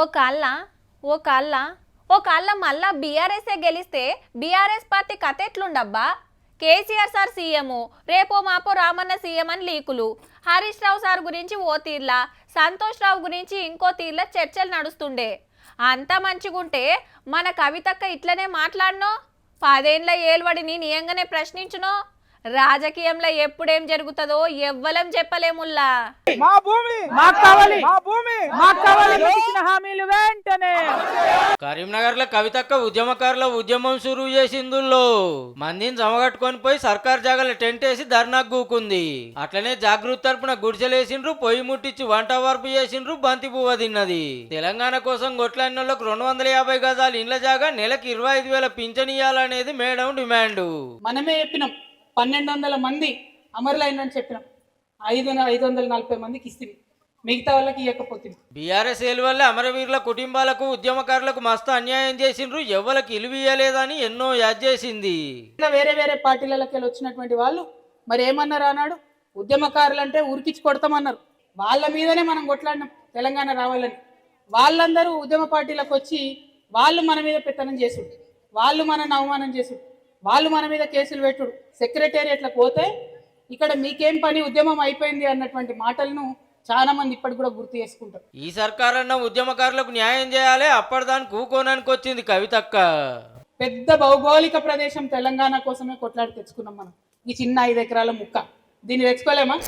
ఓ కాళ్ళ ఓ కాళ్ళ ఓ కాళ్ళ మళ్ళా బీఆర్ఎస్ఏ గెలిస్తే బీఆర్ఎస్ పార్టీ కథ ఎట్లుండబ్బా. కేసీఆర్ సార్ సీఎం, రేపో మాపో రామన్న సీఎం అని లీకులు. హరీష్ రావు సార్ గురించి ఓ తీర్లా, సంతోష్ రావు గురించి ఇంకో తీర్లా చర్చలు నడుస్తుండే. అంతా మంచిగుంటే మన కవితక్క ఇట్లనే మాట్లాడనో, 10 ఏళ్ల ఏలువడిని నియంగానే ప్రశ్నించునో. రాజకీయంలో ఎప్పుడేం జరుగుతుందో ఎవ్వలం చెప్పలేముల్లా. మా భూమి మాకు కావాలి, మా భూమి మాకు కావాలి. ఇచ్చిన హామీలు వెంటనే. కరీంనగర్ లో కవితక్క ఉద్యమకారుల ఉద్యమం షురూ చేసిందుల్లో మందిని జమగట్టుకొని పోయి సర్కార్ జాగాలో టెంట్ వేసి ధర్నాకు గూకుంది. అట్లనే జాగృతి తరపున గుడిసెలేసిండ్రు, పొయ్యి ముట్టించి వంట వార్పు చేసిండ్రు, బంతి పువ్వ తిన్నది. తెలంగాణ కోసం కొట్లాడినోళ్ళకు 250 గజాలు ఇండ్ల జాగా, నెలకు 25,000 పింఛనియాలనేది మేడం డిమాండ్. మనమే చెప్పినాం 1200 మంది అమరులైందని చెప్పినాం. 540 మందికి ఇస్తుంది, మిగతా వాళ్ళకి ఇవ్వకపోతుంది. బీఆర్ఎస్ ఏలు వల్ల అమరవీరుల కుటుంబాలకు ఉద్యమకారులకు మస్తు అన్యాయం చేసిండ్రు, ఎవ్వరికి ఇలువ ఇయ్యలేదని ఎన్నో యాద్ చేసింది. ఇలా వేరే వేరే పార్టీలకి వచ్చినటువంటి వాళ్ళు మరి ఏమన్నారు అన్నాడు, ఉద్యమకారులు అంటే ఉరికించి కొడతామన్నారు. వాళ్ళ మీదనే మనం కొట్లాడినాం తెలంగాణ రావాలని. వాళ్ళందరూ ఉద్యమ పార్టీలకు వచ్చి వాళ్ళు మన మీద పెత్తనం చేసుడు, వాళ్ళు మనల్ని అవమానం చేసుడు, వాళ్ళు మన మీద కేసులు పెట్టుడు. సెక్రటేరియట్లకు పోతే ఇక్కడ మీకేం పని, ఉద్యమం అయిపోయింది అన్నటువంటి మాటలను చాలా మంది ఇప్పటికి కూడా గుర్తు చేసుకుంటారు. ఈ సర్కార్ అన్న ఉద్యమకారులకు న్యాయం చేయాలి, అప్పటిదాన్ని కూకోనానికి వచ్చింది కవితక్క. పెద్ద భౌగోళిక ప్రదేశం తెలంగాణ కోసమే కొట్లాడి తెచ్చుకున్నాం మనం. ఈ చిన్న 5 ఎకరాల ముక్క దీన్ని తెచ్చుకోలేమా?